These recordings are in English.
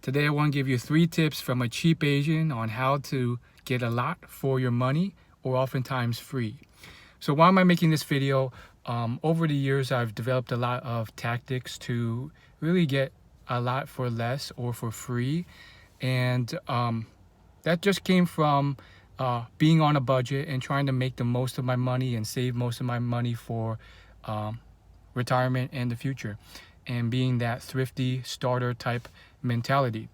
Today I want to give you 3 tips from a cheap Asian on how to get a lot for your money, or oftentimes free. So why am I making this video? Over the years I've developed a lot of tactics to really get a lot for less or for free, and that just came from being on a budget and trying to make the most of my money and save most of my money for retirement and the future, and being that thrifty starter type mentality.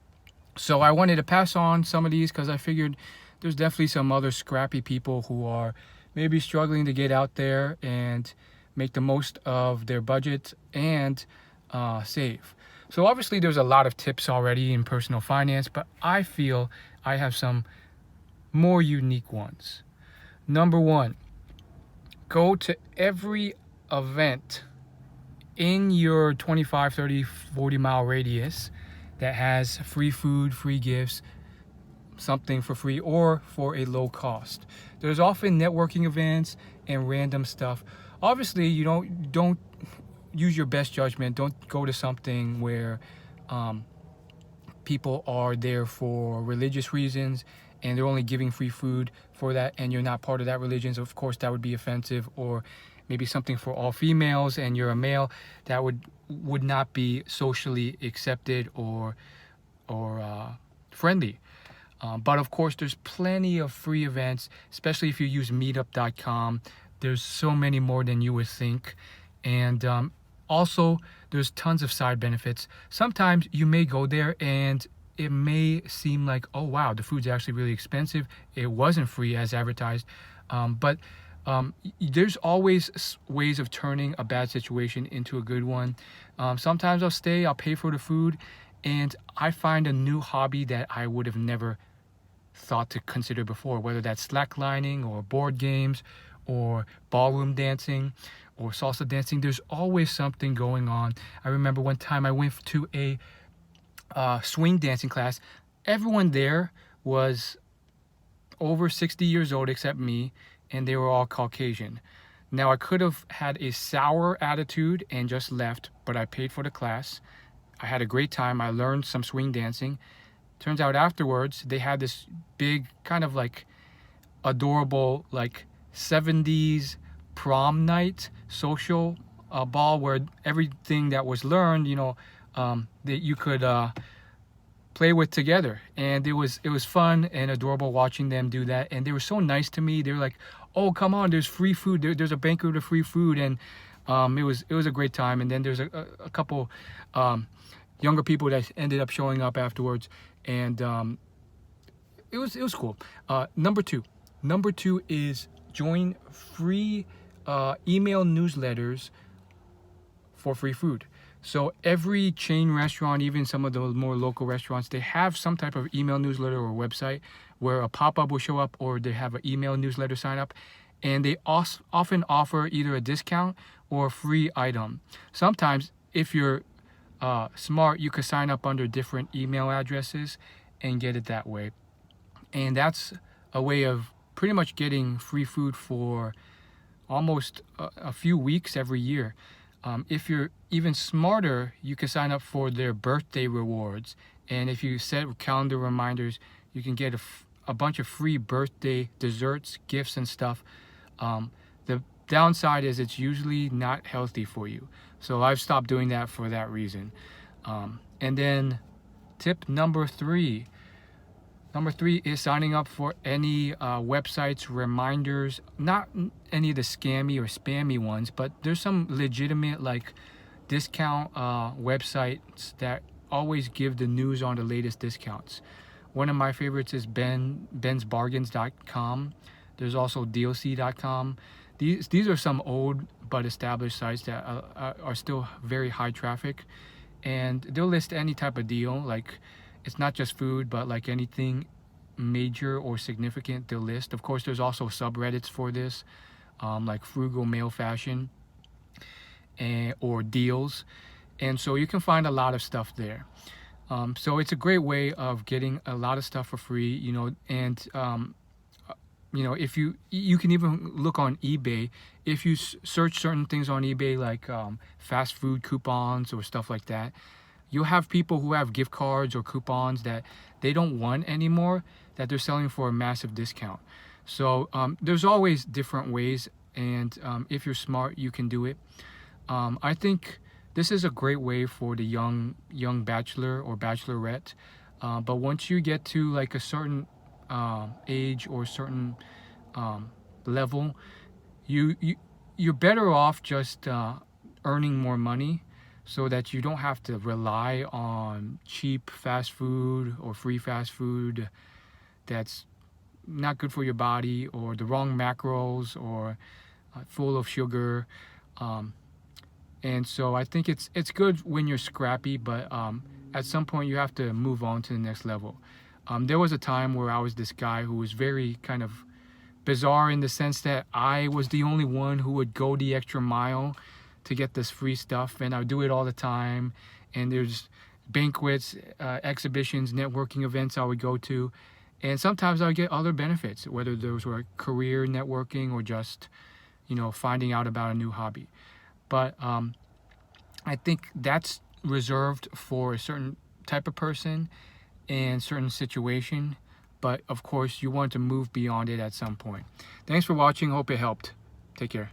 So I wanted to pass on some of these because I figured there's definitely some other scrappy people who are maybe struggling to get out there and make the most of their budget and save. So obviously there's a lot of tips already in personal finance, but I feel I have some more unique ones. Number 1, go to every event in your 25, 30, 40 mile radius that has free food, free gifts, something for free or for a low cost. There's often networking events and random stuff. Obviously, you don't use your best judgment. Don't go to something where people are there for religious reasons and they're only giving free food for that, and you're not part of that religion. So of course that would be offensive. Or maybe something for all females and you're a male, that would not be socially accepted or friendly. But of course there's plenty of free events, especially if you use meetup.com. There's so many more than you would think. And also there's tons of side benefits. Sometimes you may go there and it may seem like, oh wow, the food's actually really expensive. It wasn't free as advertised. But there's always ways of turning a bad situation into a good one. Sometimes I'll pay for the food, and I find a new hobby that I would have never thought to consider before, whether that's slacklining or board games or ballroom dancing or salsa dancing. There's always something going on. I remember one time I went to a swing dancing class. Everyone there was over 60 years old except me, and they were all Caucasian. Now I could have had a sour attitude and just left, but I paid for the class. I had a great time. I learned some swing dancing. Turns out afterwards they had this big kind of like adorable like 70s prom night social ball where everything that was learned, that you could play with together. And it was fun and adorable watching them do that. And they were so nice to me. They were like, oh, come on, there's free food. There's a banquet of free food. And it was a great time. And then there's a couple younger people that ended up showing up afterwards. And it was cool. Number two is join free email newsletters for free food. So every chain restaurant, even some of the more local restaurants, they have some type of email newsletter or website where a pop-up will show up, or they have an email newsletter sign up, and they often offer either a discount or a free item. Sometimes if you're smart, you could sign up under different email addresses and get it that way. And that's a way of pretty much getting free food for almost a few weeks every year. If you're even smarter, you can sign up for their birthday rewards. And if you set calendar reminders, you can get a bunch of free birthday desserts, gifts, and stuff. The downside is it's usually not healthy for you. So I've stopped doing that for that reason. And then tip number 3. Number 3 is signing up for any websites, reminders, not any of the scammy or spammy ones, but there's some legitimate like discount websites that always give the news on the latest discounts. One of my favorites is bensbargains.com. There's also DLC.com. These are some old but established sites that are still very high traffic, and they'll list any type of deal. Like, it's not just food, but like anything major or significant, they'll list. Of course, there's also subreddits for this, like frugal male fashion or deals, and so you can find a lot of stuff there. So it's a great way of getting a lot of stuff for free, and if you can even look on eBay. If you search certain things on eBay, like fast food coupons or stuff like that, you'll have people who have gift cards or coupons that they don't want anymore, that they're selling for a massive discount. So there's always different ways, and if you're smart, you can do it. I think this is a great way for the young bachelor or bachelorette. But once you get to like a certain age or certain level, you're better off just earning more money, so that you don't have to rely on cheap fast food or free fast food that's not good for your body, or the wrong macros, or full of sugar. And so I think it's good when you're scrappy, but at some point you have to move on to the next level. There was a time where I was this guy who was very kind of bizarre, in the sense that I was the only one who would go the extra mile to get this free stuff, and I would do it all the time. And there's banquets, exhibitions, networking events I would go to, and sometimes I would get other benefits, whether those were career networking or just, finding out about a new hobby. But I think that's reserved for a certain type of person and certain situation. But of course, you want to move beyond it at some point. Thanks for watching. Hope it helped. Take care.